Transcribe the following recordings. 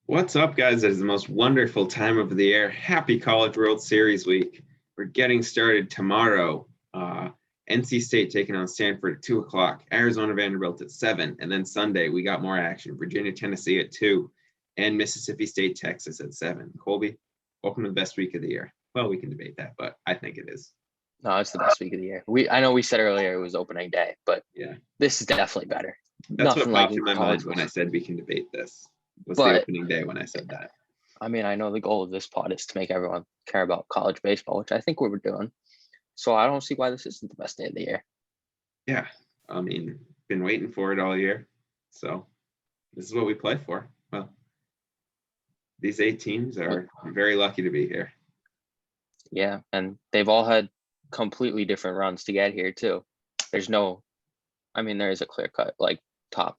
What's up, guys? It is the most wonderful time of the year. Happy College World Series week. We're getting started tomorrow. NC State taking on Stanford at 2 o'clock, Arizona Vanderbilt at 7, and then Sunday we got more action. Virginia, Tennessee at 2, and Mississippi State, Texas at 7. Colby, welcome to the best week of the year. Well, we can debate that, but I think it is. No, it's the best week of the year. I know we said earlier it was opening day, but yeah, this is definitely better. That's what popped in my mind when I said we can debate this. Was the opening day when I said that. I mean, I know the goal of this pod is to make everyone care about college baseball, which I think we were doing. So I don't see why this isn't the best day of the year. Yeah, I mean, been waiting for it all year. So this is what we play for. Well, these 8 teams are very lucky to be here. Yeah, and they've all had completely different runs to get here too. There is a clear cut like top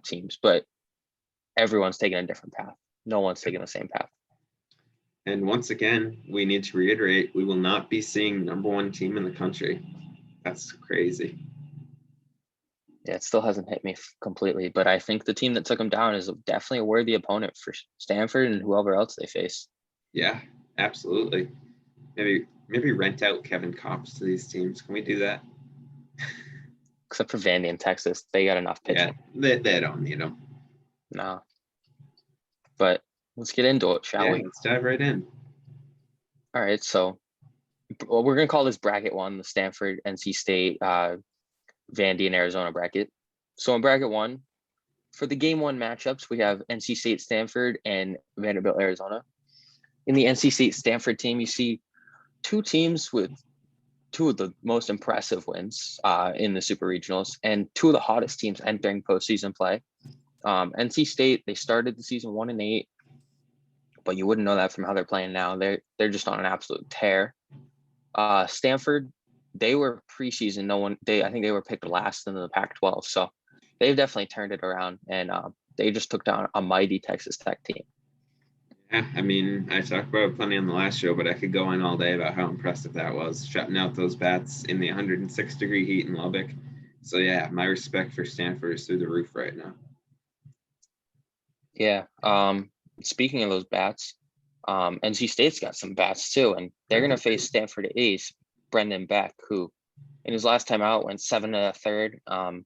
teams, but everyone's taking a different path. No one's taking the same path. And once again, we need to reiterate, we will not be seeing number 1 team in the country. That's crazy. Yeah, it still hasn't hit me completely, but I think the team that took them down is definitely a worthy opponent for Stanford and whoever else they face. Yeah, absolutely. Maybe rent out Kevin Kopps to these teams. Can we do that? Except for Vandy in Texas, they got enough pitching. Yeah, they don't need them. No. But let's get into it, shall we? Let's dive right in. All right, so we're going to call this bracket 1, the Stanford, NC State, Vandy, and Arizona bracket. So in bracket 1, for the game 1 matchups, we have NC State, Stanford, and Vanderbilt, Arizona. In the NC State, Stanford team, you see 2 teams with 2 of the most impressive wins in the Super Regionals and 2 of the hottest teams entering postseason play. NC State, they started the season 1-8, but you wouldn't know that from how they're playing now. They're just on an absolute tear. Stanford, they were preseason. I think they were picked last in the Pac-12, so they've definitely turned it around, and they just took down a mighty Texas Tech team. Yeah, I mean, I talked about it plenty on the last show, but I could go on all day about how impressive that was, shutting out those bats in the 106-degree heat in Lubbock. So yeah, my respect for Stanford is through the roof right now. Yeah. Speaking of those bats, NC State's got some bats too, and they're going to face Stanford ace Brendan Beck, who in his last time out went 7 1/3.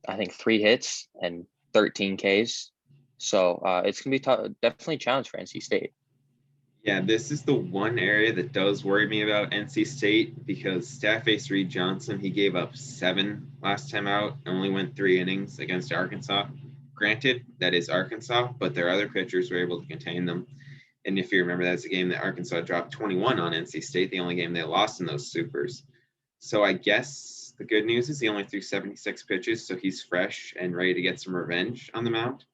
I think 3 hits and 13 Ks. So it's going to be definitely a challenge for NC State. Yeah, this is the one area that does worry me about NC State because staff ace Reed Johnson, he gave up 7 last time out, only went 3 innings against Arkansas. Granted, that is Arkansas, but their other pitchers were able to contain them. And if you remember, that's a game that Arkansas dropped 21 on NC State, the only game they lost in those supers. So I guess the good news is he only threw 76 pitches, so he's fresh and ready to get some revenge on the mound.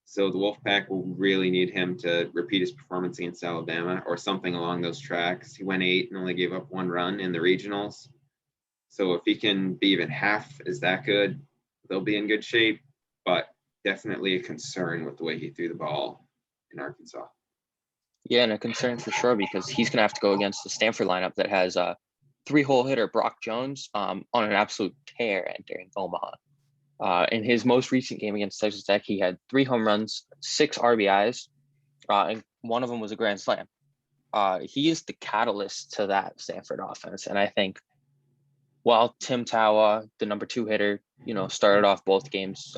So the Wolfpack will really need him to repeat his performance against Alabama or something along those tracks. He went 8 and only gave up 1 run in the regionals. So if he can be even half as that good, they'll be in good shape. But definitely a concern with the way he threw the ball in Arkansas. Yeah, and a concern for sure because he's going to have to go against the Stanford lineup that has 3-hole hitter Brock Jones on an absolute tear entering Omaha. In his most recent game against Texas Tech, he had 3 home runs, 6 RBIs, and one of them was a grand slam. He is the catalyst to that Stanford offense, and I think while Tim Tawa, the number 2 hitter, started off both games.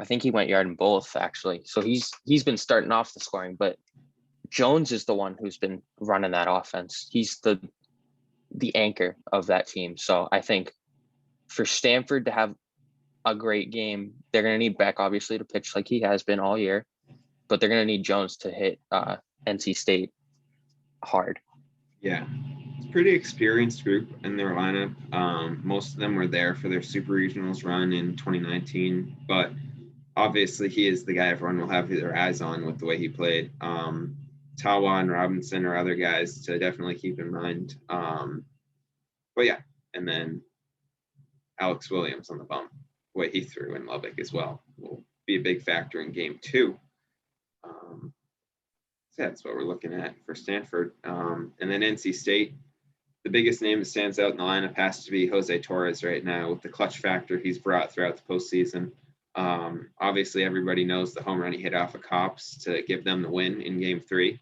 I think he went yard in both actually. So he's been starting off the scoring, but Jones is the one who's been running that offense. He's the anchor of that team. So I think for Stanford to have a great game, they're going to need Beck obviously to pitch like he has been all year, but they're going to need Jones to hit NC State hard. Yeah. Pretty experienced group in their lineup. Most of them were there for their Super Regionals run in 2019, but obviously he is the guy everyone will have their eyes on with the way he played. Tawa and Robinson are other guys to definitely keep in mind. But yeah, and then Alex Williams on the bump, the way he threw in Lubbock as well, will be a big factor in game 2. So that's what we're looking at for Stanford. And then NC State, the biggest name that stands out in the lineup has to be Jose Torres right now with the clutch factor he's brought throughout the postseason. Obviously, everybody knows the home run he hit off of Cops to give them the win in Game 3.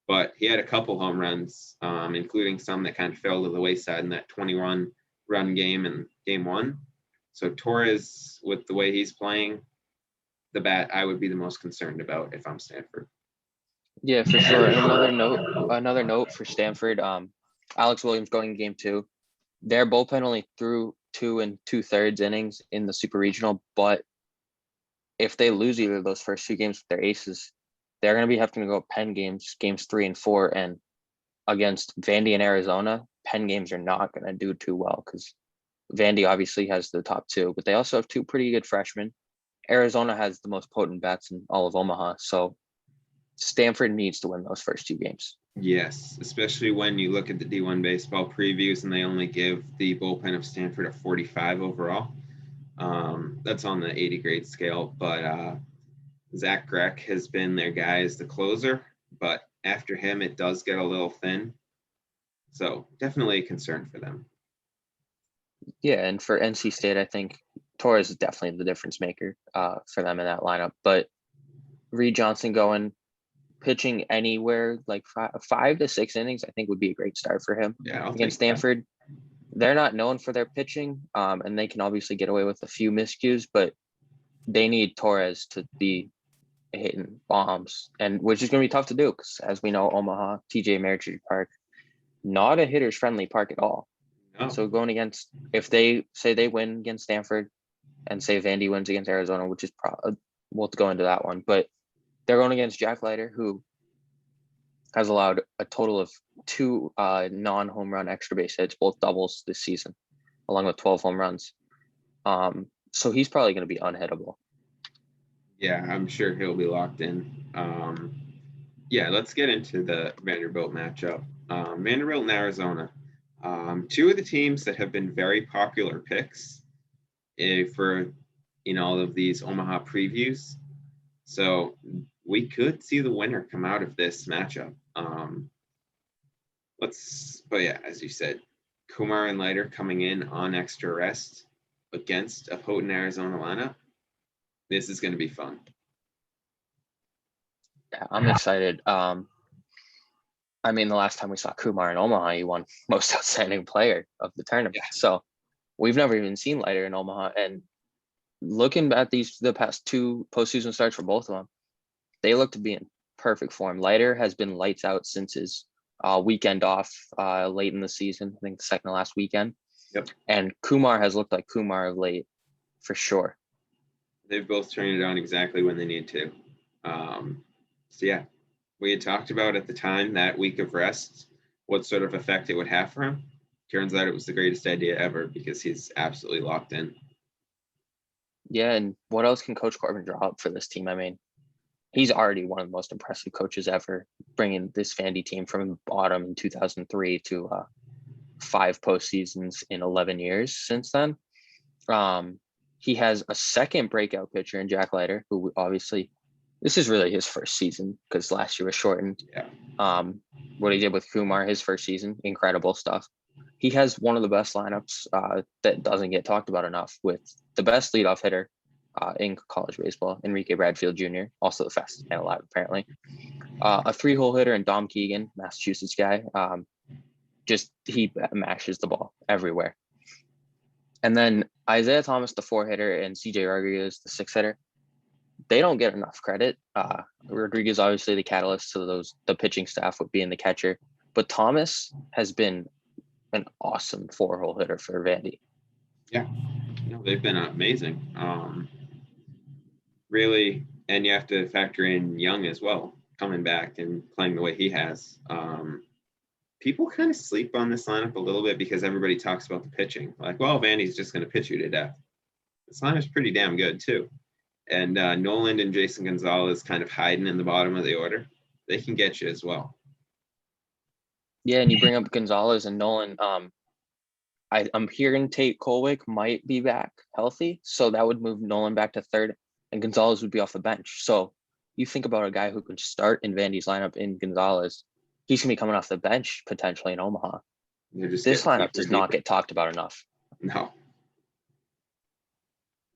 But he had a couple home runs, including some that kind of fell to the wayside in that 21-run game in Game 1. So Torres, with the way he's playing, the bat I would be the most concerned about if I'm Stanford. Yeah, for sure. And another note for Stanford, Alex Williams going in Game 2. Their bullpen only threw 2 2/3 innings in the Super Regional, but if they lose either of those first 2 games with their aces, they're going to be having to go Penn games 3 and 4, and against Vandy and Arizona, Penn games are not going to do too well because Vandy obviously has the top 2, but they also have 2 pretty good freshmen. Arizona has the most potent bats in all of Omaha, so Stanford needs to win those first 2 games. Yes, especially when you look at the D1 baseball previews and they only give the bullpen of Stanford a 45 overall. That's on the 80 grade scale, but Zach Grech has been their guy as the closer, but after him, it does get a little thin. So definitely a concern for them. Yeah, and for NC State, I think Torres is definitely the difference maker for them in that lineup. But Reed Johnson going pitching anywhere like 5 to 6 innings, I think would be a great start for him against Stanford. They're not known for their pitching, and they can obviously get away with a few miscues, but they need Torres to be hitting bombs, and which is going to be tough to do because, as we know, Omaha, TJ Ameritrade Park, not a hitter's friendly park at all. No. So going against, if they say they win against Stanford and say Vandy wins against Arizona, which is probably, we'll go into that one, but they're going against Jack Leiter, who has allowed a total of 2 non-home run extra base hits, both doubles this season, along with 12 home runs. So he's probably going to be unhittable. Yeah, I'm sure he'll be locked in. Yeah, let's get into the Vanderbilt matchup. Vanderbilt and Arizona. 2 of the teams that have been very popular picks for all of these Omaha previews. So we could see the winner come out of this matchup. But yeah, as you said, Kumar and Leiter coming in on extra rest against a potent Arizona lineup. This is going to be fun. Yeah, I'm excited. I mean, the last time we saw Kumar in Omaha, he won most outstanding player of the tournament. Yeah. So we've never even seen Leiter in Omaha. And looking at the past 2 postseason starts for both of them, they look to be in perfect form. Leiter has been lights out since his weekend off late in the season. I think the second to last weekend. Yep. And Kumar has looked like Kumar of late, for sure. They've both turned it on exactly when they need to. So yeah, we had talked about at the time that week of rest, what sort of effect it would have for him. Turns out it was the greatest idea ever because he's absolutely locked in. Yeah, and what else can Coach Corbin draw up for this team? I mean, he's already one of the most impressive coaches ever, bringing this Vandy team from the bottom in 2003 to 5 postseasons in 11 years since then. He has a second breakout pitcher in Jack Leiter, who obviously, this is really his first season because last year was shortened. Yeah. What he did with Kumar, his first season, incredible stuff. He has one of the best lineups that doesn't get talked about enough, with the best leadoff hitter in college baseball, Enrique Bradfield Jr., also the fastest man alive, apparently. A 3-hole hitter in Dom Keegan, Massachusetts guy. He mashes the ball everywhere. And then Isaiah Thomas, the 4-hitter, and CJ Rodriguez, the 6-hitter. They don't get enough credit. Rodriguez, obviously the catalyst to the pitching staff with being the catcher, but Thomas has been an awesome 4-hole hitter for Vandy. Yeah, they've been amazing. Really, and you have to factor in Young as well, coming back and playing the way he has. People kind of sleep on this lineup a little bit because everybody talks about the pitching. Like, well, Vandy's just going to pitch you to death. This lineup's pretty damn good too. And Noland and Jason Gonzalez kind of hiding in the bottom of the order. They can get you as well. Yeah, and you bring up Gonzalez and Nolan. I'm hearing Tate Colwick might be back healthy, so that would move Nolan back to 3rd, and Gonzalez would be off the bench. So you think about a guy who can start in Vandy's lineup in Gonzalez. He's going to be coming off the bench potentially in Omaha. This lineup does not get talked about enough. No.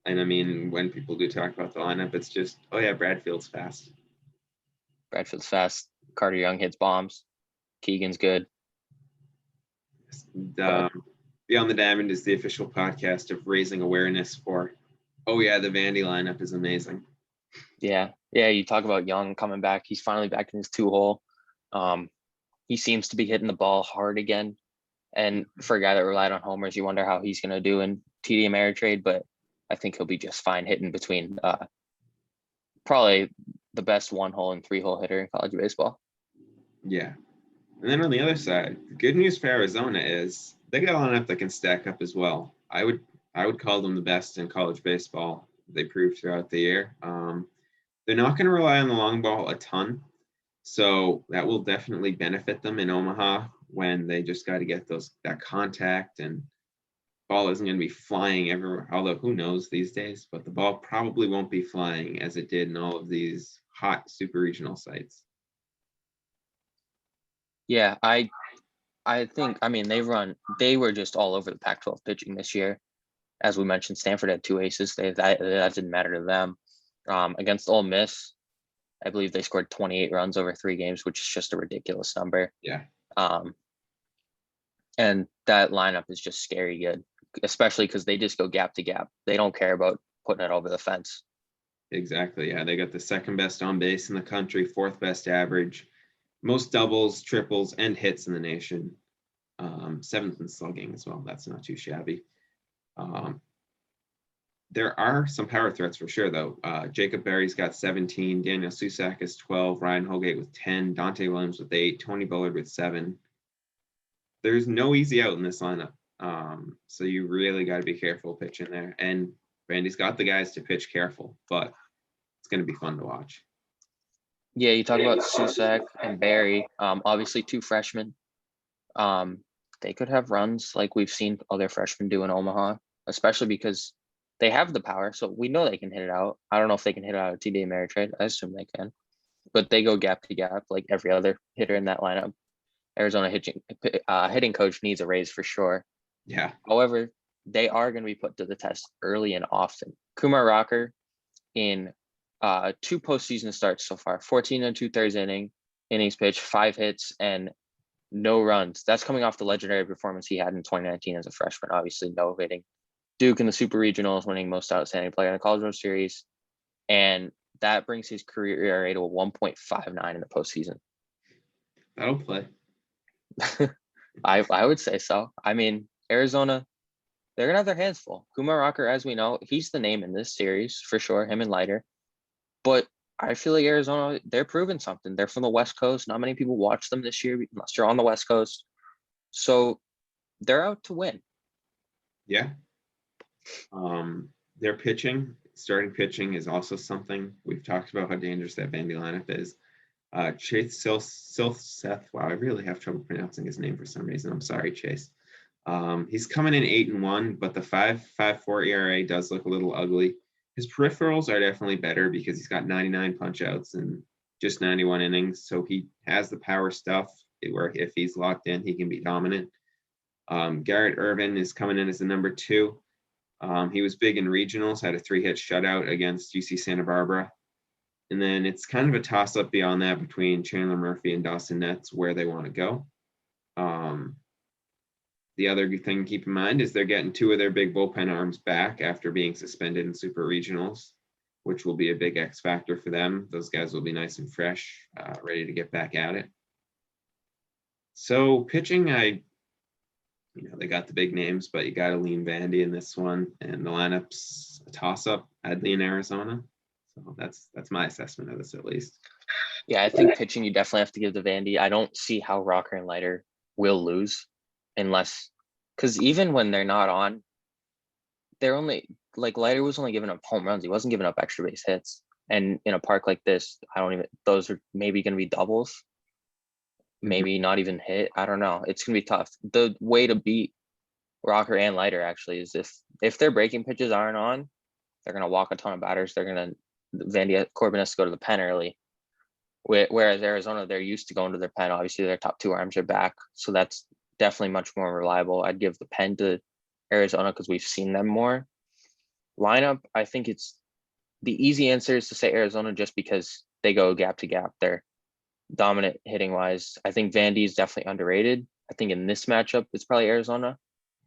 And I mean, when people do talk about the lineup, it's just, oh yeah, Bradfield's fast. Bradfield's fast. Carter Young hits bombs. Keegan's good. Beyond the Diamond is the official podcast of raising awareness for, oh yeah, the Vandy lineup is amazing. Yeah. You talk about Young coming back. He's finally back in his 2-hole. He seems to be hitting the ball hard again. And for a guy that relied on homers, you wonder how he's going to do in TD Ameritrade, but I think he'll be just fine hitting between probably the best 1-hole and 3-hole hitter in college baseball. Yeah. And then on the other side, the good news for Arizona is they got a lineup that can stack up as well. I would call them the best in college baseball. They proved throughout the year. They're not going to rely on the long ball a ton, so that will definitely benefit them in Omaha when they just got to get that contact, and ball isn't going to be flying everywhere. Although who knows these days, but the ball probably won't be flying as it did in all of these hot super regional sites. Yeah, I think, I mean, they were just all over the Pac-12 pitching this year. As we mentioned, Stanford had 2 aces. That didn't matter to them. Against Ole Miss, I believe they scored 28 runs over 3 games, which is just a ridiculous number. Yeah. And that lineup is just scary good, especially because they just go gap to gap. They don't care about putting it over the fence. Exactly. Yeah, they got the second best on base in the country, 4th best average, most doubles, triples, and hits in the nation. 7th in slugging as well. That's not too shabby. There are some power threats for sure, though. Jacob Berry's got 17, Daniel Susak is 12, Ryan Holgate with 10, Dante Williams with 8, Tony Bullard with 7. There's no easy out in this lineup. So you really got to be careful pitching there. And Randy's got the guys to pitch careful, but it's going to be fun to watch. Yeah, you talk about Susak and Barry. Obviously, 2 freshmen. They could have runs like we've seen other freshmen do in Omaha, especially because they have the power. So we know they can hit it out. I don't know if they can hit it out of TD Ameritrade. I assume they can. But they go gap to gap like every other hitter in that lineup. Arizona hitting coach needs a raise for sure. Yeah. However, they are going to be put to the test early and often. Kumar Rocker in 2 postseason starts so far, 14 and 2/3 innings pitched, 5 hits and no runs. That's coming off the legendary performance he had in 2019 as a freshman. Obviously, no hitting. Duke in the Super Regionals, winning most outstanding player in the College World Series, and that brings his career ERA to a 1.59 in the postseason. That'll play. I would say so. I mean, Arizona, they're gonna have their hands full. Kumar Rocker, as we know, he's the name in this series for sure. Him and Leiter, but I feel like Arizona, they're proving something. They're from the West Coast. Not many people watch them this year unless you're on the West Coast. So they're out to win. Yeah. Their starting pitching is also something. We've talked about how dangerous that Vandy lineup is. Chase Silseth. Wow, I really have trouble pronouncing his name for some reason. I'm sorry, Chase. He's coming in 8-1, but the 5.54 ERA does look a little ugly. His peripherals are definitely better because he's got 99 punch outs and just 91 innings. So he has the power stuff where if he's locked in, he can be dominant. Garrett Irvin is coming in as the number 2. He was big in regionals, had a 3-hit shutout against UC Santa Barbara. And then it's kind of a toss-up beyond that between Chandler Murphy and Dawson Nets where they want to go. The other thing to keep in mind is they're getting 2 of their big bullpen arms back after being suspended in super regionals, which will be a big X factor for them. Those guys will be nice and fresh, ready to get back at it. So pitching, they got the big names, but you got to lean Vandy in this one, and the lineup's a toss-up. I'd lean Arizona. So that's my assessment of this, at least. Yeah, I think pitching you definitely have to give to Vandy. I don't see how Rocker and Leiter will lose unless, because even when they're not on, they're only like Leiter was only giving up home runs. He wasn't giving up extra base hits. And in a park like this, those are maybe going to be doubles, maybe not even hit. I don't know. It's going to be tough. The way to beat Rocker and Leiter actually is if their breaking pitches aren't on, they're going to walk a ton of batters. Vandy Corbin has to go to the pen early. Whereas Arizona, they're used to going to their pen. Obviously, their top 2 arms are back. So that's definitely much more reliable. I'd give the pen to Arizona because we've seen them more. Lineup, I think it's the easy answer is to say Arizona just because they go gap to gap. They're dominant hitting wise. I think Vandy is definitely underrated. I think in this matchup, it's probably Arizona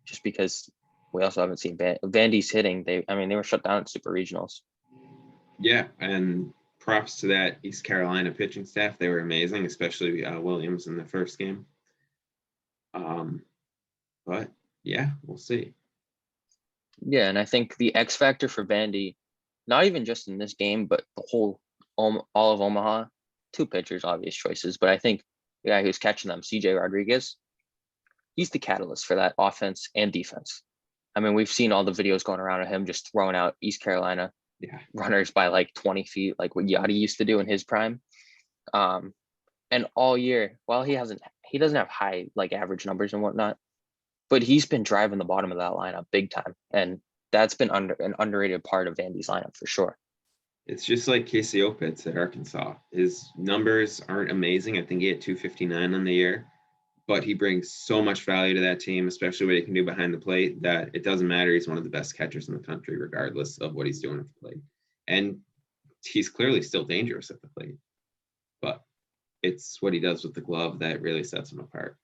just because we also haven't seen Vandy's hitting. They were shut down at super regionals. Yeah, and props to that East Carolina pitching staff. They were amazing, especially Williams in the first game. But yeah, we'll see. Yeah, and I think the X factor for Vandy, not even just in this game, but the whole all of Omaha, two pitchers, obvious choices. But I think the guy who's catching them, CJ Rodriguez, he's the catalyst for that offense and defense. I mean, we've seen all the videos going around of him just throwing out East Carolina runners by like 20 feet, like what Yachty used to do in his prime. And all year, while he doesn't have high like average numbers and whatnot, but he's been driving the bottom of that lineup big time. And that's been an underrated part of Vandy's lineup for sure. It's just like Casey Opitz at Arkansas. His numbers aren't amazing. I think he had 259 on the year, but he brings so much value to that team, especially what he can do behind the plate, that it doesn't matter. He's one of the best catchers in the country, regardless of what he's doing at the plate. And he's clearly still dangerous at the plate, but it's what he does with the glove that really sets him apart.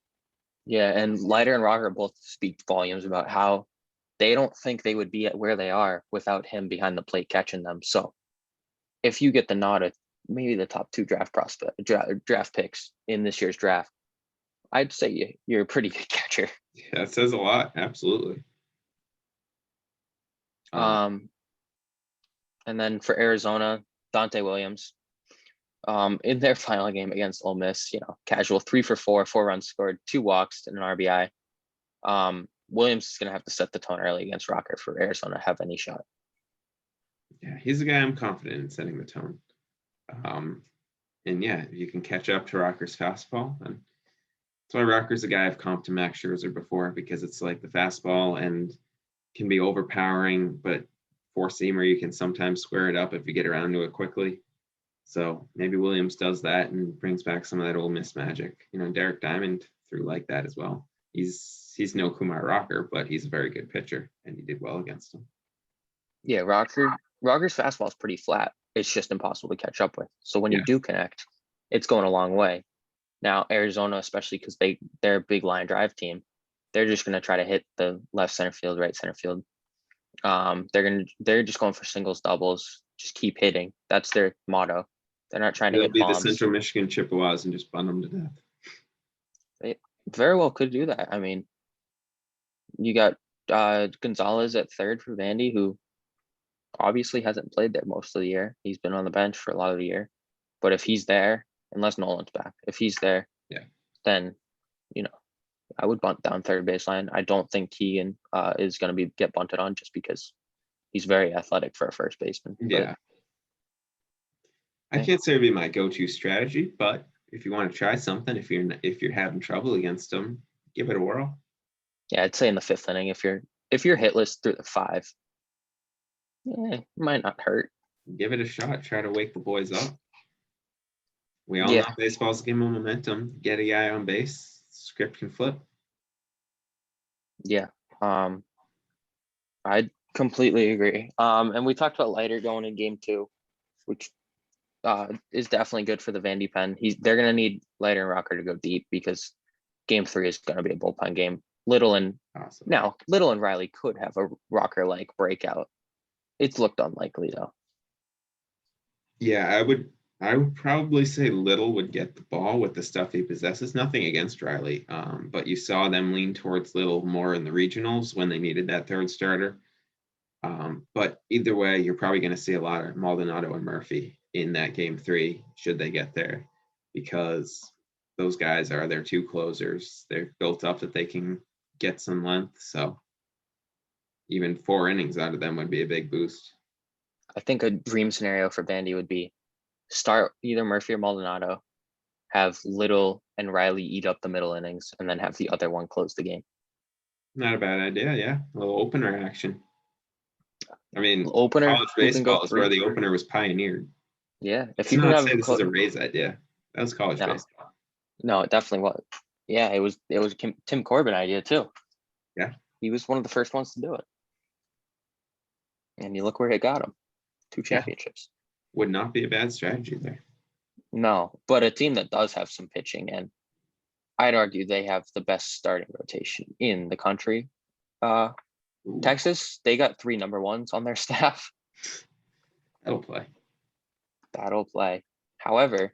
Yeah, and Leiter and Rocker both speak volumes about how they don't think they would be at where they are without him behind the plate catching them. So if you get the nod at maybe the top two draft picks in this year's draft, I'd say you're a pretty good catcher. Yeah, that says a lot. Absolutely. And then for Arizona, Dante Williams, in their final game against Ole Miss, casual 3 for 4, 4 runs scored, 2 walks and an RBI. Williams is going to have to set the tone early against Rocker for Arizona to have any shot. Yeah, he's a guy I'm confident in setting the tone. And yeah, if you can catch up to Rocker's fastball, and that's why Rocker's a guy I've comped to Max Scherzer before, because it's like the fastball and can be overpowering, but four-seamer, you can sometimes square it up if you get around to it quickly. So maybe Williams does that and brings back some of that Ole Miss magic. Derek Diamond threw like that as well. He's no Kumar Rocker, but he's a very good pitcher, and he did well against him. Yeah, Rocker's fastball is pretty flat. It's just impossible to catch up with. So when you do connect, it's going a long way. Now, Arizona, especially because they're a big line drive team, they're just going to try to hit the left center field, right center field. They're just going for singles, doubles, just keep hitting. That's their motto. They're not trying to hit bombs. They'll be the Central Michigan Chippewas and just bun them to death. They very well could do that. I mean, you got Gonzalez at third for Vandy, who obviously hasn't played there most of the year. He's been on the bench for a lot of the year. But if he's there, unless Nolan's back, if he's there, then I would bunt down third baseline. I don't think Keegan is going to get bunted on just because he's very athletic for a first baseman. Yeah. I can't say it'd be my go-to strategy, but if you want to try something, if you're having trouble against them, give it a whirl. Yeah, I'd say in the 5th inning, if you're hitless through the 5, it might not hurt. Give it a shot. Try to wake the boys up. We all know baseball's a game of momentum. Get a guy on base, script can flip. Yeah, I completely agree. And we talked about Leiter going in game 2, which is definitely good for the Vandy pen. They're going to need Leiter and Rocker to go deep because game 3 is going to be a bullpen game. Little and Riley could have a Rocker-like breakout. It's looked unlikely though. Yeah, I would probably say Little would get the ball with the stuff he possesses. Nothing against Riley, but you saw them lean towards Little more in the regionals when they needed that third starter. But either way, you're probably going to see a lot of Maldonado and Murphy in that game 3, should they get there, because those guys are their 2 closers. They're built up that they can get some length. So even 4 innings out of them would be a big boost. I think a dream scenario for Vandy would be start either Murphy or Maldonado, have Little and Riley eat up the middle innings, and then have the other one close the game. Not a bad idea, yeah. A little opener action. I mean, opener, college baseball is where the opener was pioneered. Yeah, if you not say this is a Rays idea. That was college baseball. No, it definitely was. Yeah, it was Tim Corbin idea too. Yeah, he was one of the first ones to do it. And you look where it got them. 2 championships. Would not be a bad strategy there. No, but a team that does have some pitching, and I'd argue they have the best starting rotation in the country. Ooh, Texas, they got 3 number ones on their staff. that'll play. That'll play. However,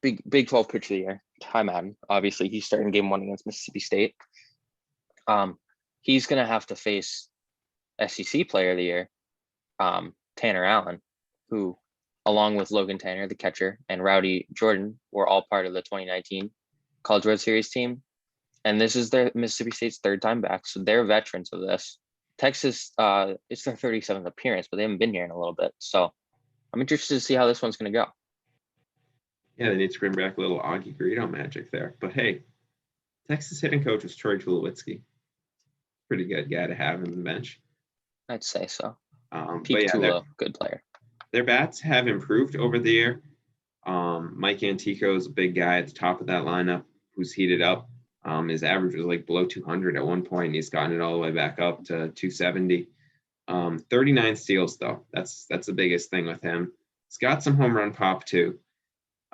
Big 12 pitcher of the year, Ty Madden. Obviously, he's starting game 1 against Mississippi State. He's gonna have to face SEC player of the year, Tanner Allen, who, along with Logan Tanner, the catcher, and Rowdy Jordan, were all part of the 2019 College World Series team. And this is their Mississippi State's 3rd time back, so they're veterans of this. Texas, it's their 37th appearance, but they haven't been here in a little bit. So I'm interested to see how this one's going to go. Yeah, they need to bring back a little Augie Garrido magic there. But hey, Texas hitting coach was Troy Tulowitzki. Pretty good guy to have on the bench. I'd say so. But yeah, good player. Their bats have improved over the year. Mike Antico is a big guy at the top of that lineup who's heated up. His average was like below 200 at one point, and he's gotten it all the way back up to 270. 39 steals, though. That's the biggest thing with him. He's got some home run pop, too.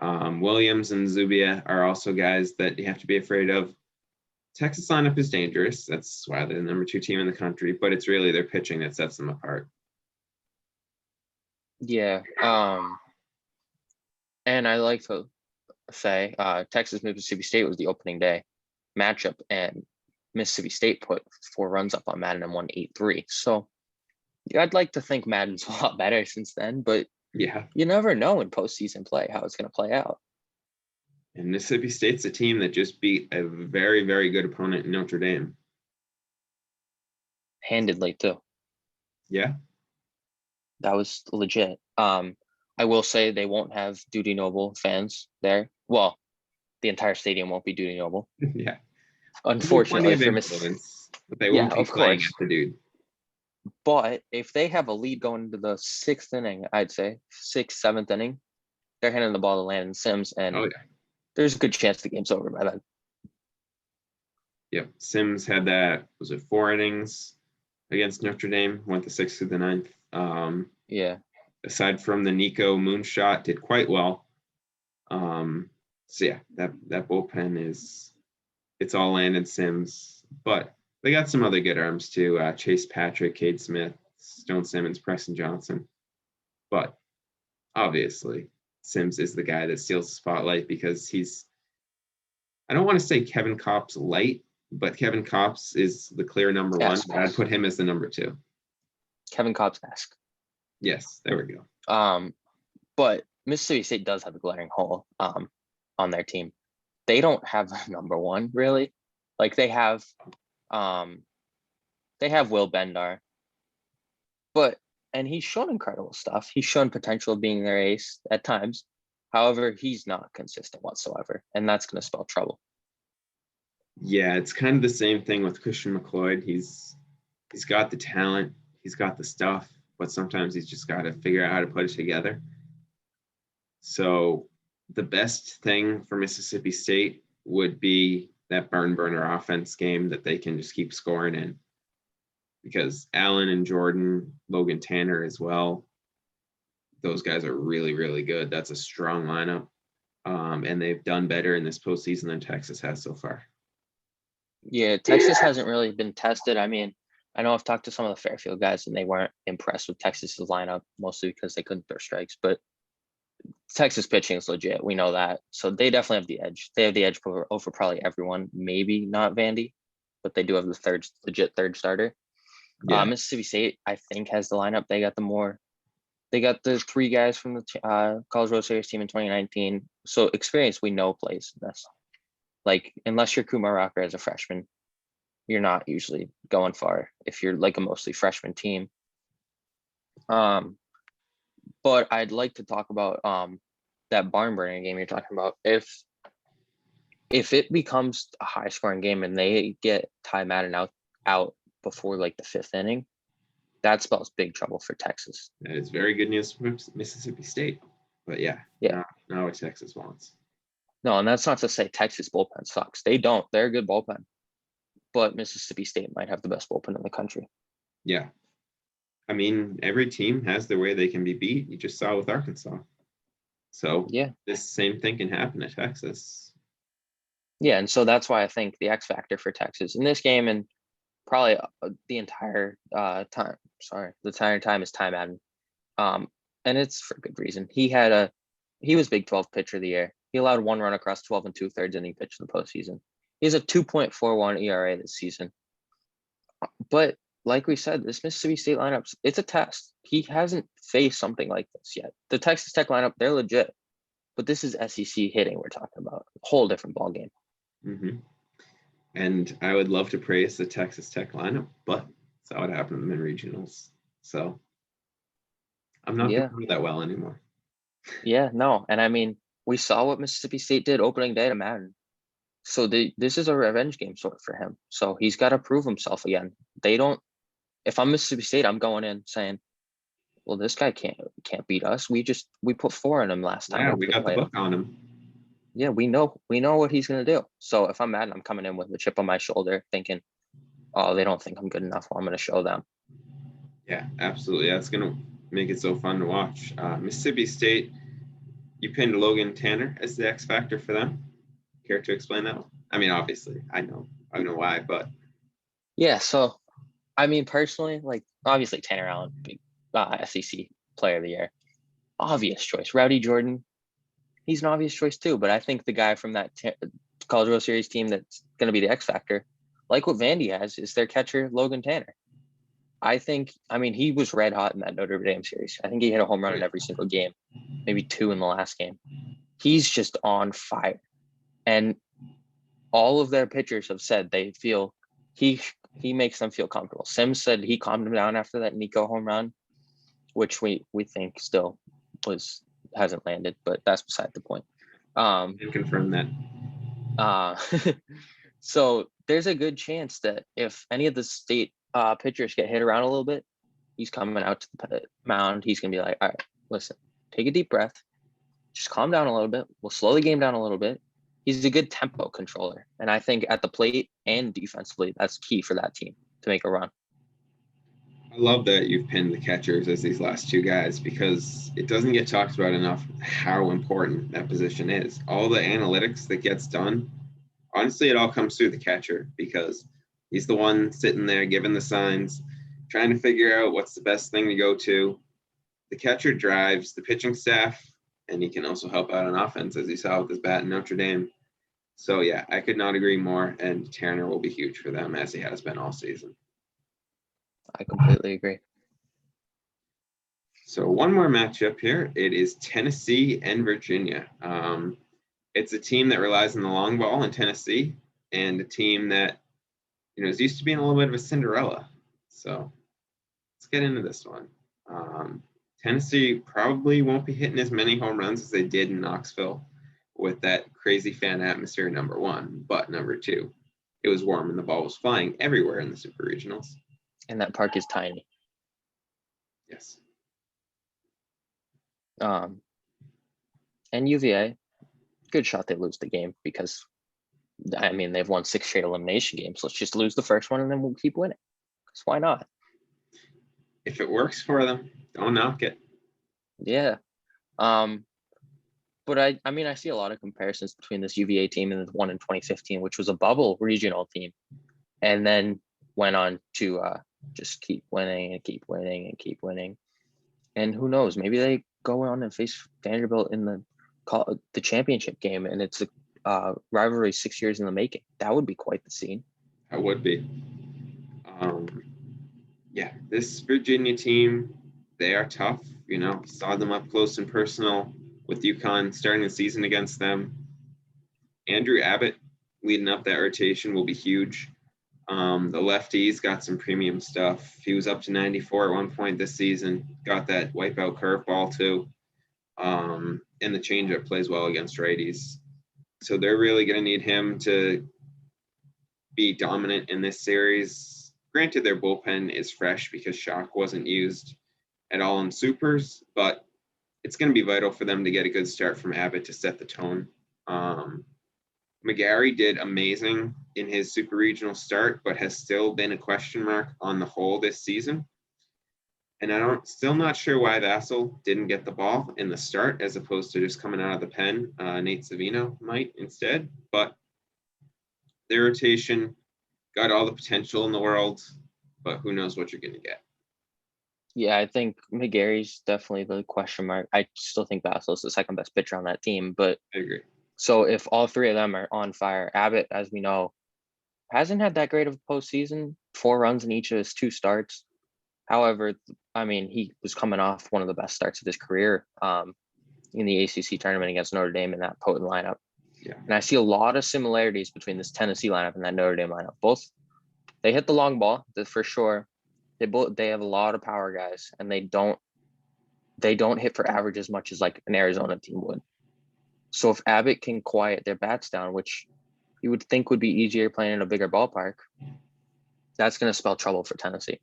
Williams and Zubia are also guys that you have to be afraid of. Texas lineup is dangerous. That's why they're the number 2 team in the country, but it's really their pitching that sets them apart. Yeah. And I like to say Texas Mississippi State was the opening day matchup, and Mississippi State put 4 runs up on Madden and won 8-3. So yeah, I'd like to think Madden's a lot better since then, but yeah, you never know in postseason play how it's going to play out. And Mississippi State's a team that just beat a very, very good opponent in Notre Dame. Handedly, too. Yeah. That was legit. I will say they won't have Duty Noble fans there. Well, the entire stadium won't be Duty Noble. Yeah. Unfortunately for Mississippi. But they won't be playing at the dude. But if they have a lead going into the 6th inning, I'd say 6th, 7th inning, they're handing the ball to Landon Sims, and there's a good chance the game's over by then. Yep. Sims had that, was it 4 innings against Notre Dame, went the 6th to the 9th. Yeah. Aside from the Nico moonshot, did quite well. So yeah, that bullpen it's all Landon Sims, but they got some other good arms too. Chase Patrick, Cade Smith, Stone Simmons, Preston Johnson. But obviously, Sims is the guy that steals the spotlight because I don't want to say Kevin Kopp's light, but Kevin Kopp's is the clear number 1. I'd put him as the number 2. Kevin Kopp's-esque. Yes, there we go. But Mississippi State does have a glaring hole on their team. They don't have a number 1 really. Like they have Will Bendar, and he's shown incredible stuff. He's shown potential of being their ace at times. However, he's not consistent whatsoever, and that's going to spell trouble. Yeah, it's kind of the same thing with Christian McLeod. He's got the talent, he's got the stuff, but sometimes he's just got to figure out how to put it together. So the best thing for Mississippi State would be that burn burner offense game that they can just keep scoring in. Because Allen and Jordan, Logan Tanner as well, those guys are really, really good. That's a strong lineup. And they've done better in this postseason than Texas has so far. Yeah, Texas hasn't really been tested. I mean, I know I've talked to some of the Fairfield guys, and they weren't impressed with Texas's lineup, mostly because they couldn't throw strikes. But Texas pitching is legit. We know that. So they definitely have the edge. They have the edge over probably everyone. Maybe not Vandy, but they do have the legit third starter. Yeah. Mississippi State, I think, has the lineup. They got the 3 guys from the College World Series team in 2019. So experience we know plays in this. Like, unless you're Kumar Rocker as a freshman, you're not usually going far if you're like a mostly freshman team. But I'd like to talk about that barn burning game you're talking about. If it becomes a high scoring game and they get Ty Madden out before like the 5th inning, that spells big trouble for Texas. That is very good news for Mississippi State. But yeah. Not what Texas wants. No, and that's not to say Texas bullpen sucks. They don't. They're a good bullpen. But Mississippi State might have the best bullpen in the country. Yeah. I mean, every team has their way they can be beat. You just saw with Arkansas. So Yeah. this same thing can happen at Texas. Yeah. And so that's why I think the X factor for Texas in this game and probably the entire time, the entire time is Ty Madden. And it's for good reason. He was Big 12 pitcher of the year. He allowed one run across 12 and 2/3 inning pitch in the postseason. He has a 2.41 ERA this season. But like we said, this Mississippi State lineup, it's a test. He hasn't faced something like this yet. The Texas Tech lineup, they're legit. But this is SEC hitting we're talking about. A whole different ballgame. Mm-hmm. And I would love to praise the Texas Tech lineup, but saw what happened in the regionals. So I'm not doing that well anymore. Yeah, no. And I mean, we saw what Mississippi State did opening day to Madden. So this is a revenge game sort of for him. So he's got to prove himself again. If I'm Mississippi State, I'm going in saying, well, this guy can't beat us. We put 4 in him last time. Yeah, we got the book on him. Yeah, we know what he's gonna do. So if I'm Madden, I'm coming in with a chip on my shoulder, thinking, oh, they don't think I'm good enough. Well, I'm gonna show them. Yeah, absolutely. That's gonna make it so fun to watch. Mississippi State, you pinned Logan Tanner as the X factor for them. Care to explain that one? I mean, obviously, I know why, but yeah. So, I mean, personally, like obviously Tanner Allen, big SEC Player of the Year, obvious choice. Rowdy Jordan, he's an obvious choice too. But I think the guy from that College World Series team that's going to be the X factor, like what Vandy has, is their catcher Logan Tanner. I mean, he was red hot in that Notre Dame series. I think he hit a home run in every single game, maybe 2 in the last game. He's just on fire. And all of their pitchers have said they feel he makes them feel comfortable. Sims said he calmed him down after that Nico home run, which we think still hasn't landed, but that's beside the point. Can confirm that. So there's a good chance that if any of the state pitchers get hit around a little bit, he's coming out to the mound. He's gonna be like, all right, listen, take a deep breath, just calm down a little bit. We'll slow the game down a little bit. He's a good tempo controller, and I think at the plate and defensively, that's key for that team to make a run. I love that you've pinned the catchers as these last 2 guys because it doesn't get talked about enough how important that position is. All the analytics that gets done, honestly, it all comes through the catcher because he's the one sitting there giving the signs, trying to figure out what's the best thing to go to. The catcher drives the pitching staff, and he can also help out on offense, as you saw with his bat in Notre Dame. So, yeah, I could not agree more, and Tanner will be huge for them, as he has been all season. I completely agree. So one more matchup here. It is Tennessee and Virginia. It's a team that relies on the long ball in Tennessee, and a team that is used to being a little bit of a Cinderella. So let's get into this one. Tennessee probably won't be hitting as many home runs as they did in Knoxville with that crazy fan atmosphere, number 1. But number 2, it was warm and the ball was flying everywhere in the Super Regionals. And that park is tiny. Yes. And UVA, good shot they lose the game because, I mean, they've won 6 straight elimination games. Let's just lose the first one and then we'll keep winning. Because why not? If it works for them, don't knock it. Yeah. But I mean, I see a lot of comparisons between this UVA team and the one in 2015, which was a bubble regional team, and then went on to just keep winning and keep winning and keep winning. And who knows, maybe they go on and face Vanderbilt in the championship game, and it's a rivalry 6 years in the making. That would be quite the scene. That would be. Yeah, this Virginia team, they are tough. Saw them up close and personal with UConn starting the season against them. Andrew Abbott leading up that rotation will be huge. The lefties got some premium stuff. He was up to 94 at one point this season. Got that wipeout curveball too. And the changeup plays well against righties. So they're really going to need him to be dominant in this series. Granted, their bullpen is fresh because Shock wasn't used at all in supers, but it's going to be vital for them to get a good start from Abbott to set the tone. McGarry did amazing in his super regional start, but has still been a question mark on the whole this season. And still not sure why Vassell didn't get the ball in the start as opposed to just coming out of the pen. Nate Savino might instead, but their rotation got all the potential in the world, but who knows what you're going to get. Yeah, I think McGarry's definitely the question mark. I still think Vassal's the second best pitcher on that team, but I agree. so if all three of them are on fire, Abbott, as we know, hasn't had that great of a postseason, 4 runs in each of his 2 starts. However, I mean, he was coming off one of the best starts of his career in the ACC tournament against Notre Dame in that potent lineup. Yeah. And I see a lot of similarities between this Tennessee lineup and that Notre Dame lineup. Both, they hit the long ball, for sure. They have a lot of power guys, and they don't hit for average as much as like an Arizona team would. So if Abbott can quiet their bats down, which you would think would be easier playing in a bigger ballpark, that's going to spell trouble for Tennessee.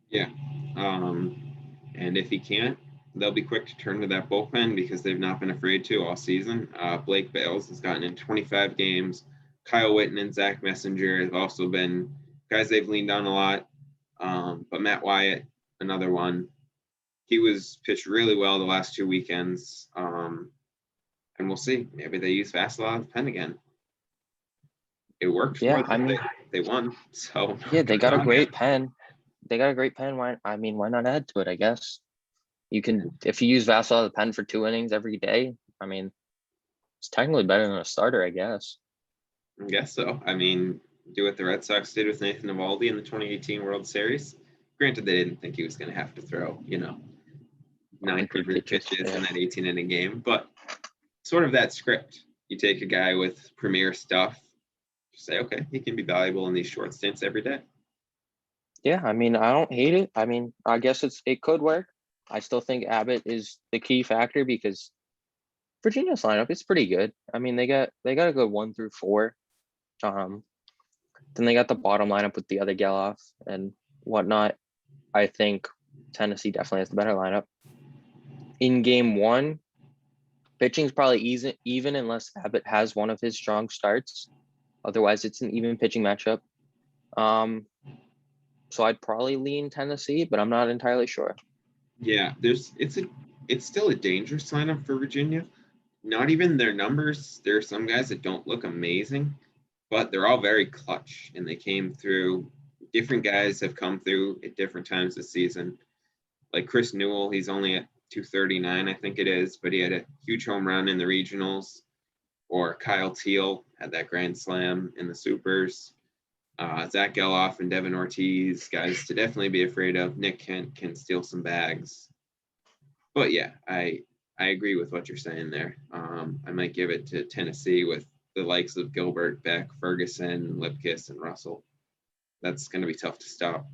Yeah. And if he can't, they'll be quick to turn to that bullpen because they've not been afraid to all season. Blake Bales has gotten in 25 games. Kyle Witten and Zach Messenger have also been guys they've leaned on a lot. But Matt Wyatt, another one. He was pitched really well the last 2 weekends. And we'll see. Maybe they use Vassell out of the pen again. It worked for them. They won. So yeah, they got a great pen. They got a great pen. Why not add to it? I guess you can, if you use Vassell out of the pen for 2 innings every day. I mean, it's technically better than a starter, I guess. I guess so. I mean, do what the Red Sox did with Nathan Eovaldi in the 2018 World Series. Granted, they didn't think he was going to have to throw, 900 pitches in that 18-inning game, but sort of that script. You take a guy with premier stuff, say, okay, he can be valuable in these short stints every day. Yeah, I mean, I don't hate it. I mean, I guess it could work. I still think Abbott is the key factor because Virginia's lineup is pretty good. I mean, they got a good 1 through 4. Then they got the bottom lineup with the other Geloff and whatnot. I think Tennessee definitely has the better lineup. In game 1, pitching's probably even unless Abbott has one of his strong starts. Otherwise, it's an even pitching matchup. So I'd probably lean Tennessee, but I'm not entirely sure. Yeah, it's still a dangerous lineup for Virginia. Not even their numbers. There are some guys that don't look amazing, but they're all very clutch, and they came through. Different guys have come through at different times this season. Like Chris Newell, he's only at 239, I think it is, but he had a huge home run in the regionals. Or Kyle Teal had that grand slam in the supers. Zach Geloff and Devin Ortiz, guys to definitely be afraid of. Nick Kent can steal some bags. But yeah, I agree with what you're saying there. I might give it to Tennessee with the likes of Gilbert, Beck, Ferguson, Lipkiss, and Russell. That's going to be tough to stop.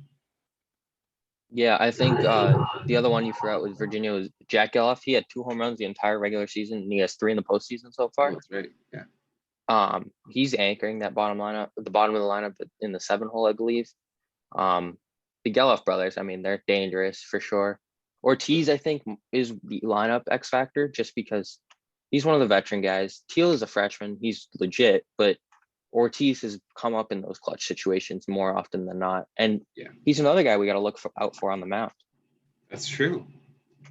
Yeah, I think the other one you forgot with Virginia was Jack Geloff. He had 2 home runs the entire regular season, and he has 3 in the postseason so far. Oh, that's right. Yeah. He's anchoring that bottom lineup, the bottom of the lineup in the 7 hole, I believe. The Geloff brothers, I mean, they're dangerous for sure. Ortiz, I think, is the lineup X factor just because he's one of the veteran guys. Teal is a freshman. He's legit, but Ortiz has come up in those clutch situations more often than not. And he's another guy we got to look out for on the mound. That's true.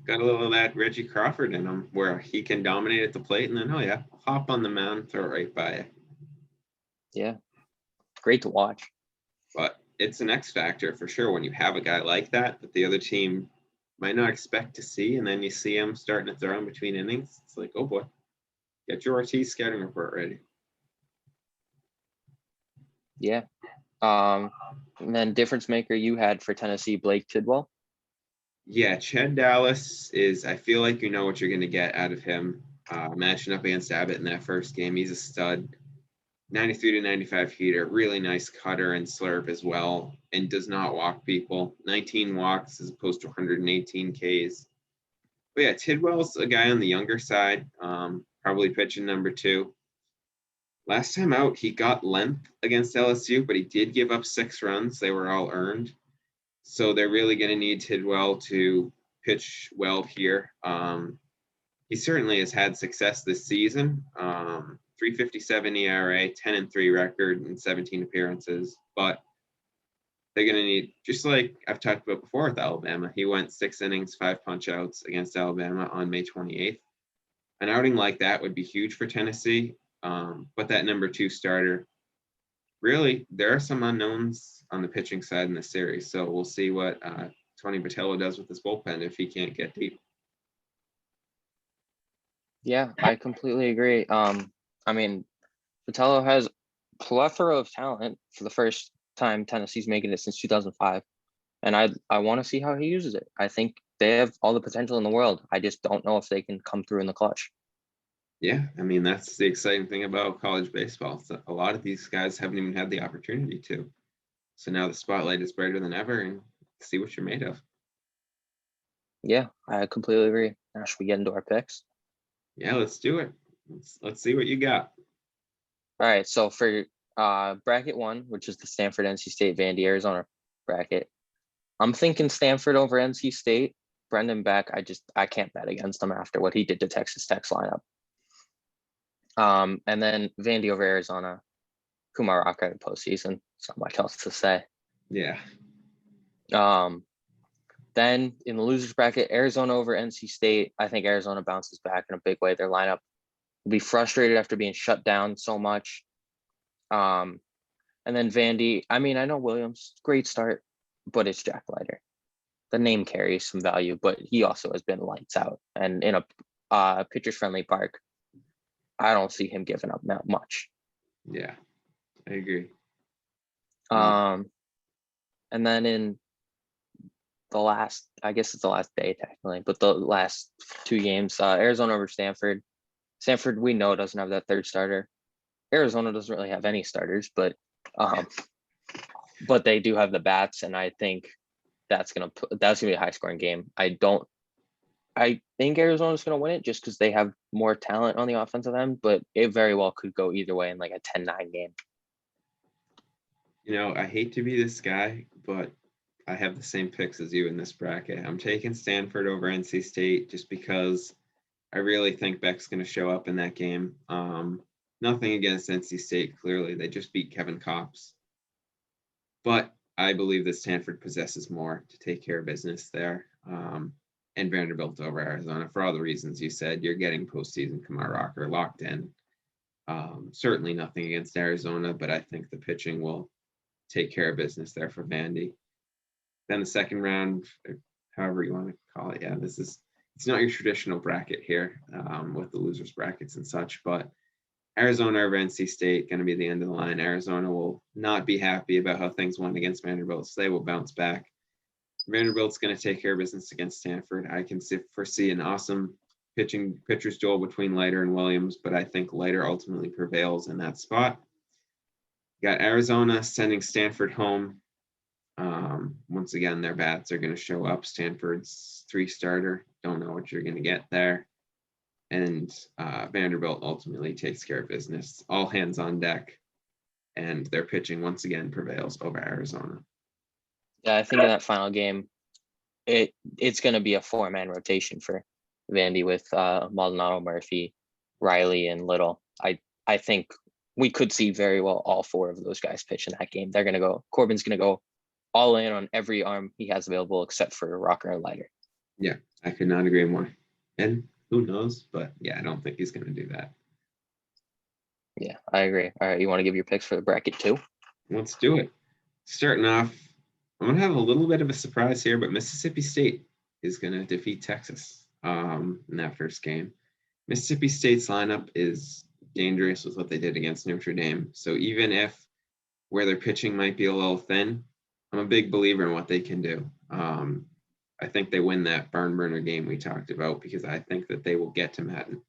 Got a little of that Reggie Crawford in him where he can dominate at the plate and then, hop on the mound, throw it right by you. Yeah. Great to watch. But it's an X factor for sure when you have a guy like that the other team might not expect to see, and then you see him starting to throw in between innings. It's like, oh boy, get your Ortiz scouting report ready. Yeah. And then difference maker you had for Tennessee, Blake Tidwell. Yeah, Chad Dallas is, I feel like you know what you're going to get out of him. Matching up against Abbott in that first game, he's a stud. 93 to 95 heater, really nice cutter and slurve as well, and does not walk people. 19 walks as opposed to 118 Ks. But yeah, Tidwell's a guy on the younger side, probably pitching number 2. Last time out, he got length against LSU, but he did give up 6 runs. They were all earned. So they're really going to need Tidwell to pitch well here. He certainly has had success this season. 3.57 ERA, 10-3 record, and 17 appearances. But they're going to need, just like I've talked about before with Alabama, he went 6 innings, 5 punch outs against Alabama on May 28th. An outing like that would be huge for Tennessee. But that number 2 starter, really, there are some unknowns on the pitching side in the series. So we'll see what Tony Vitello does with his bullpen if he can't get deep. Yeah, I completely agree. I mean, Vitello has plethora of talent for the first time Tennessee's making it since 2005. And I want to see how he uses it. I think they have all the potential in the world. I just don't know if they can come through in the clutch. Yeah, I mean, that's the exciting thing about college baseball. So a lot of these guys haven't even had the opportunity to. So now the spotlight is brighter than ever, and see what you're made of. Yeah, I completely agree. Now should we get into our picks? Yeah, let's do it. Let's see what you got. All right, so for bracket 1, which is the Stanford, NC State, Vandy, Arizona bracket, I'm thinking Stanford over NC State. Brendan Beck, I can't bet against him after what he did to Texas Tech's lineup. And then Vandy over Arizona, Kumar Rocker in the postseason. It's not much else to say. Yeah. Then in the losers bracket, Arizona over NC State. I think Arizona bounces back in a big way. Their lineup will be frustrated after being shut down so much. And then Vandy, I mean, I know Williams, great start, but it's Jack Leiter. The name carries some value, but he also has been lights out. And in a pitcher's friendly park, I don't see him giving up that much. Yeah, I agree. And then in the last, I guess it's the last day technically, but the last 2 games, Arizona over Stanford. Stanford, we know, doesn't have that third starter. Arizona doesn't really have any starters, but they do have the bats, and I think that's gonna be a high scoring game. I think Arizona's gonna win it just because they have more talent on the offensive end, but it very well could go either way in like a 10-9 game. You know, I hate to be this guy, but I have the same picks as you in this bracket. I'm taking Stanford over NC State just because I really think Beck's going to show up in that game. Nothing against NC State, clearly. They just beat Kevin Kopps. But I believe that Stanford possesses more to take care of business there. And Vanderbilt over Arizona for all the reasons you said. You're getting postseason Kumar Rocker locked in. Certainly nothing against Arizona, but I think the pitching will take care of business there for Vandy. Then the second round, however you want to call it, yeah, it's not your traditional bracket here with the losers brackets and such, but Arizona over NC State going to be the end of the line. Arizona will not be happy about how things went against Vanderbilt, so they will bounce back. Vanderbilt's going to take care of business against Stanford. I can foresee an awesome pitcher's duel between Leiter and Williams, but I think Leiter ultimately prevails in that spot. You got Arizona sending Stanford home. Once again, their bats are going to show up. Stanford's 3 starter. Don't know what you're going to get there. And Vanderbilt ultimately takes care of business. All hands on deck. And their pitching once again prevails over Arizona. Yeah, I think in that final game, it's going to be a 4-man rotation for Vandy with Maldonado, Murphy, Riley, and Little. I think we could see very well all 4 of those guys pitch in that game. They're going to go. Corbin's going to go all in on every arm he has available except for Rocker and Leiter. Yeah, I could not agree more. And who knows? But yeah, I don't think he's going to do that. Yeah, I agree. All right, you want to give your picks for the bracket 2? Let's do it. Starting off, I'm going to have a little bit of a surprise here, but Mississippi State is going to defeat Texas in that first game. Mississippi State's lineup is dangerous with what they did against Notre Dame. So even if where their pitching might be a little thin, I'm a big believer in what they can do. I think they win that barn burner game we talked about because I think that they will get to Madden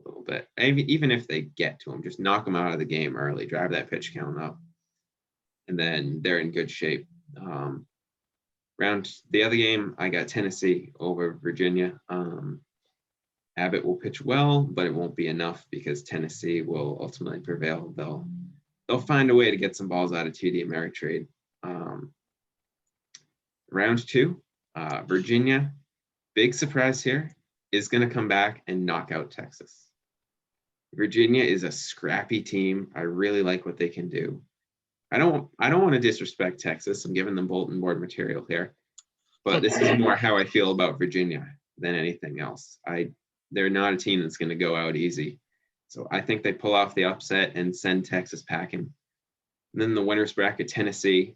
a little bit. Even if they get to him, just knock them out of the game early, drive that pitch count up, and then they're in good shape. Round the other game, I got Tennessee over Virginia. Abbott will pitch well, but it won't be enough because Tennessee will ultimately prevail. They'll find a way to get some balls out of TD Ameritrade. Round 2, Virginia, big surprise here, is going to come back and knock out Texas. Virginia is a scrappy team. I really like what they can do. I don't want to disrespect Texas. I'm giving them bulletin board material here, but this is more how I feel about Virginia than anything else. They're not a team that's going to go out easy. So I think they pull off the upset and send Texas packing. And then the winners bracket, Tennessee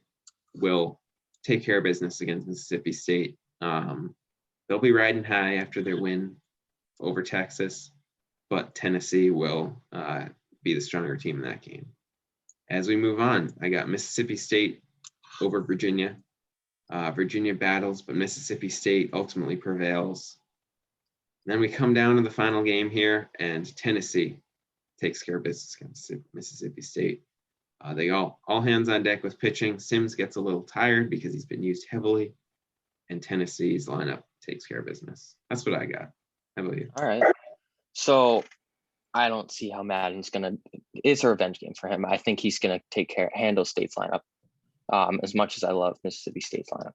will take care of business against Mississippi State. They'll be riding high after their win over Texas, but Tennessee will be the stronger team in that game. As we move on, I got Mississippi State over Virginia. Virginia battles, but Mississippi State ultimately prevails. Then we come down to the final game here, and Tennessee takes care of business against Mississippi State. They all hands on deck with pitching. Sims gets a little tired because he's been used heavily, and Tennessee's lineup takes care of business. That's what I got. How about you? All right. So I don't see how Madden's it's a revenge game for him. I think he's gonna handle State's lineup. As much as I love Mississippi State's lineup.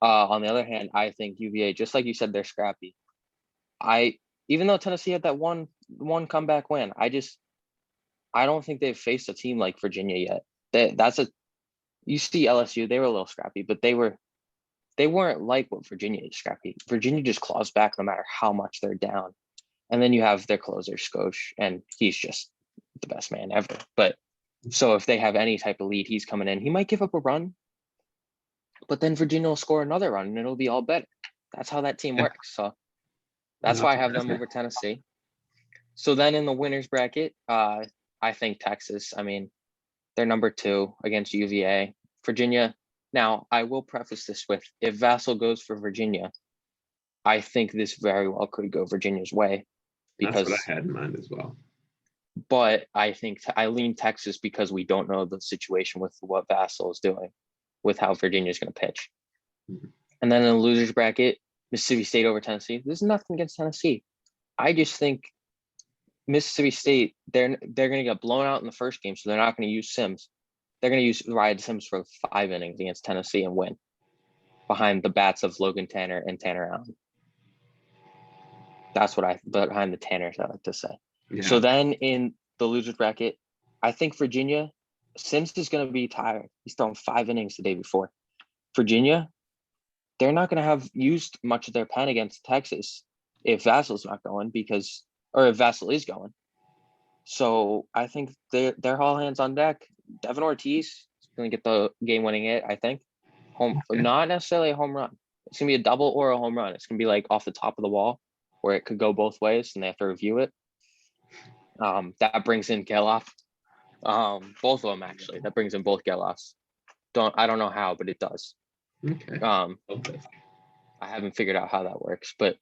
On the other hand, I think UVA, just like you said, they're scrappy. Even though Tennessee had that one comeback win, I don't think they've faced a team like Virginia yet. You see LSU, they were a little scrappy, but they weren't like what Virginia is scrappy. Virginia just claws back no matter how much they're down. And then you have their closer, Skosh, and he's just the best man ever. But so if they have any type of lead, he's coming in. He might give up a run, but then Virginia will score another run and it'll be all better. That's how that team works. So that's why I have them over Tennessee. So then in the winners bracket, I think Texas. I mean, they're number 2 against UVA. Virginia. Now, I will preface this with, if Vassal goes for Virginia, I think this very well could go Virginia's way. That's what I had in mind as well. But I think I lean Texas because we don't know the situation with what Vassal is doing, with how Virginia's going to pitch. Mm-hmm. And then in the losers bracket, Mississippi State over Tennessee. There's nothing against Tennessee. I just think Mississippi State, they're going to get blown out in the first game, so they're not going to use Sims. They're going to use Ryan Sims for 5 innings against Tennessee and win behind the bats of Logan Tanner and Tanner Allen. That's what behind the Tanners, I like to say. Yeah. So then in the losers bracket, I think Virginia, Sims is going to be tired. He's thrown 5 innings the day before. Virginia, they're not going to have used much of their pen against Texas if Vassal's not going or if Vassal is going. So I think they're all hands on deck. Devin Ortiz is going to get the game-winning hit, I think. Not necessarily a home run. It's going to be a double or a home run. It's going to be like off the top of the wall where it could go both ways and they have to review it. That brings in Geloff. Both of them, actually. That brings in both Geloffs. I don't know how, but it does. Okay. I haven't figured out how that works, but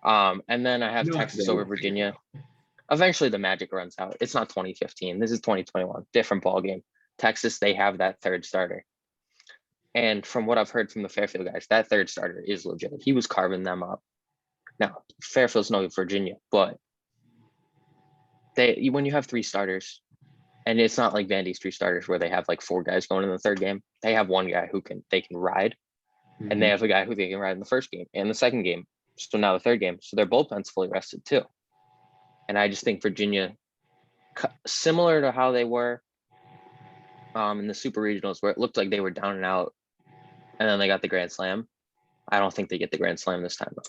and then I have Texas over Virginia. Eventually the magic runs out. It's not 2015. This is 2021. Different ball game. Texas, they have that third starter. And from what I've heard from the Fairfield guys, that third starter is legit. He was carving them up. Now, Fairfield's no Virginia, but when you have 3 starters, and it's not like Vandy's 3 starters where they have like 4 guys going in the third game. They have one guy they can ride, and they have a guy who they can ride in the first game and the second game. So now the third game. So their bullpen's fully rested too. And I just think Virginia, similar to how they were in the Super Regionals, where it looked like they were down and out, and then they got the Grand Slam. I don't think they get the Grand Slam this time, though.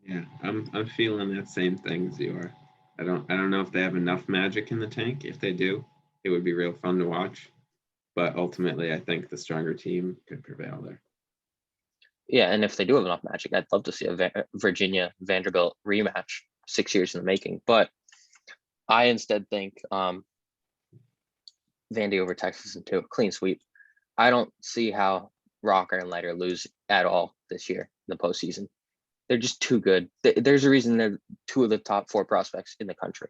Yeah, I'm feeling that same thing as you are. I don't know if they have enough magic in the tank. If they do, it would be real fun to watch. But ultimately, I think the stronger team could prevail there. Yeah, and if they do have enough magic, I'd love to see a Virginia Vanderbilt rematch, 6 years in the making. But I instead think Vandy over Texas in 2, clean sweep. I don't see how Rocker and Leiter lose at all this year in the postseason. They're just too good. There's a reason they're 2 of the top 4 prospects in the country.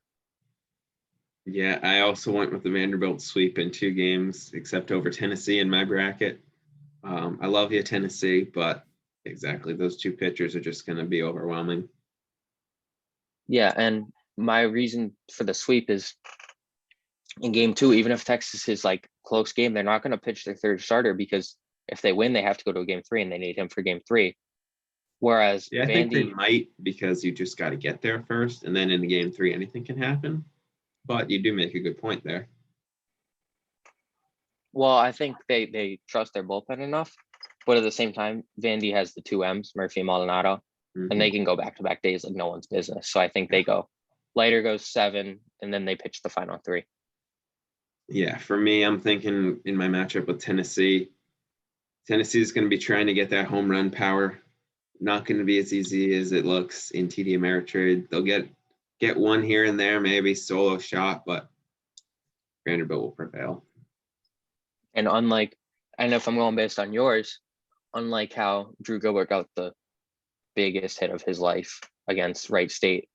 Yeah, I also went with the Vanderbilt sweep in 2 games, except over Tennessee in my bracket. I love you, Tennessee, but exactly, those 2 pitchers are just going to be overwhelming. Yeah, and my reason for the sweep is in game 2, even if Texas is like close game, they're not going to pitch their third starter because if they win, they have to go to a game 3 and they need him for game 3. Whereas I think they might, because you just got to get there first, and then in the game 3, anything can happen. But you do make a good point there. Well, I think they trust their bullpen enough, but at the same time, Vandy has the two M's, Murphy and Maldonado, and they can go back-to-back days like no one's business. So I think they go. Leiter goes 7, and then they pitch the final 3. Yeah, for me, I'm thinking in my matchup with Tennessee. Tennessee is going to be trying to get that home run power. Not going to be as easy as it looks in TD Ameritrade. They'll get one here and there, maybe solo shot, but Vanderbilt will prevail. And if I'm going based on yours, unlike how Drew Gilbert got the biggest hit of his life against Wright State,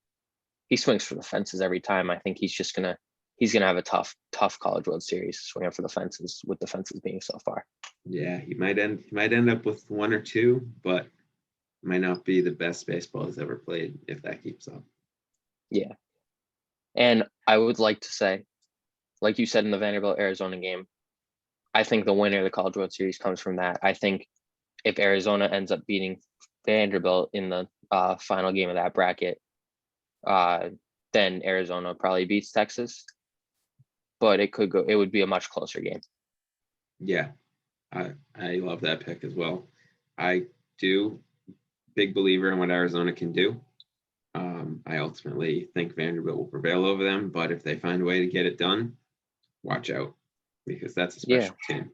he swings for the fences every time. I think he's gonna have a tough College World Series swinging for the fences, with the fences being so far. Yeah, he might end up with 1 or 2, but might not be the best baseball he's ever played if that keeps up. Yeah. And I would like to say, like you said in the Vanderbilt Arizona game, I think the winner of the College World Series comes from that. I think if Arizona ends up beating Vanderbilt in the final game of that bracket, then Arizona probably beats Texas. But it would be a much closer game. Yeah, I love that pick as well. I do, big believer in what Arizona can do. I ultimately think Vanderbilt will prevail over them, but if they find a way to get it done, watch out, because that's a special team.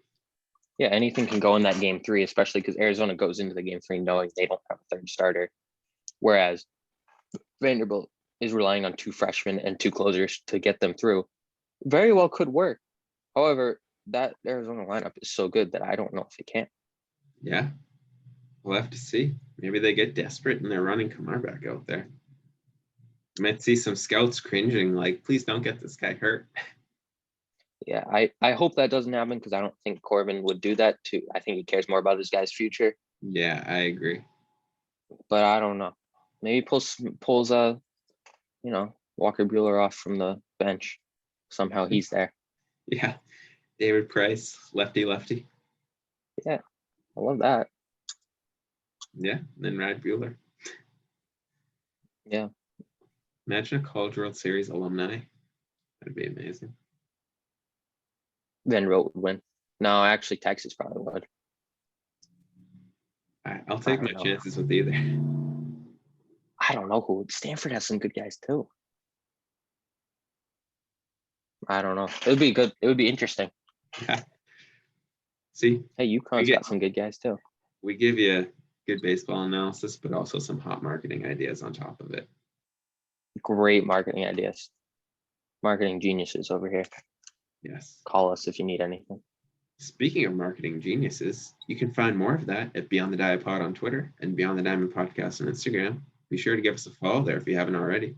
Yeah, anything can go in that game 3, especially because Arizona goes into the game 3 knowing they don't have a third starter, whereas Vanderbilt is relying on 2 freshmen and 2 closers to get them through. Very well could work. However, that Arizona lineup is so good that I don't know if it can. Yeah, we'll have to see. Maybe they get desperate and they're running Kamar back out there. You might see some scouts cringing, like, please don't get this guy hurt. Yeah, I hope that doesn't happen, because I don't think Corbin would do that too. I think he cares more about this guy's future. Yeah, I agree. But I don't know. Maybe pulls Walker Buehler off from the bench. Somehow he's there. Yeah, David Price, lefty. Yeah, I love that. Yeah, then Rad Buehler. Yeah. Imagine a College World Series alumni. That'd be amazing. Vanderbilt would win. No, actually, Texas probably would. I'll take my chances with either. I don't know who. Stanford has some good guys too. I don't know. It would be good. It would be interesting. Yeah. See? Hey, UConn's got some good guys too. We give you good baseball analysis, but also some hot marketing ideas on top of it. Great marketing ideas. Marketing geniuses over here. Yes. Call us if you need anything. Speaking of marketing geniuses, you can find more of that at Beyond the Diet Pod on Twitter and Beyond the Diamond Podcast on Instagram. Be sure to give us a follow there if you haven't already.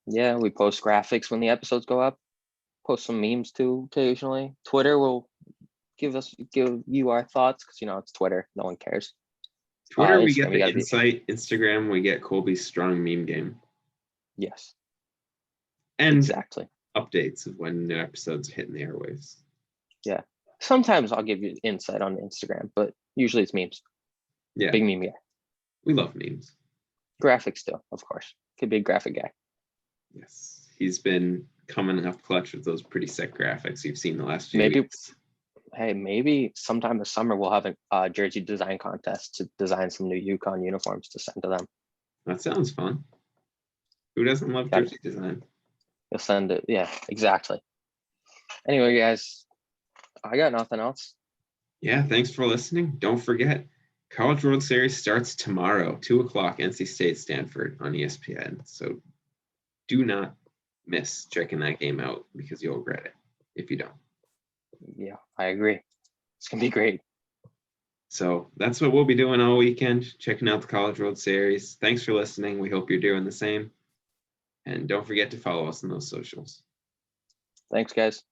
Yeah, we post graphics when the episodes go up. Post some memes too occasionally. Twitter will give you our thoughts, because it's Twitter. No one cares. Twitter, we get the insight. Instagram, we get Colby's strong meme game. Yes. And exactly. Updates of when new episodes are hitting the airwaves. Yeah. Sometimes I'll give you insight on Instagram, but usually it's memes. Yeah. Big meme guy. We love memes. Graphics too, of course. Could be a graphic guy. Yes. He's been coming up clutch with those pretty sick graphics you've seen the last few weeks. Hey, maybe sometime this summer we'll have a jersey design contest to design some new UConn uniforms to send to them. That sounds fun. Who doesn't love jersey design? You'll send it. Yeah, exactly. Anyway, guys, I got nothing else. Yeah, thanks for listening. Don't forget, College World Series starts tomorrow, 2:00, NC State, Stanford on ESPN. So do not miss checking that game out, because you'll regret it if you don't. Yeah, I agree. It's going to be great. So that's what we'll be doing all weekend, checking out the College World Series. Thanks for listening. We hope you're doing the same. And don't forget to follow us on those socials. Thanks, guys.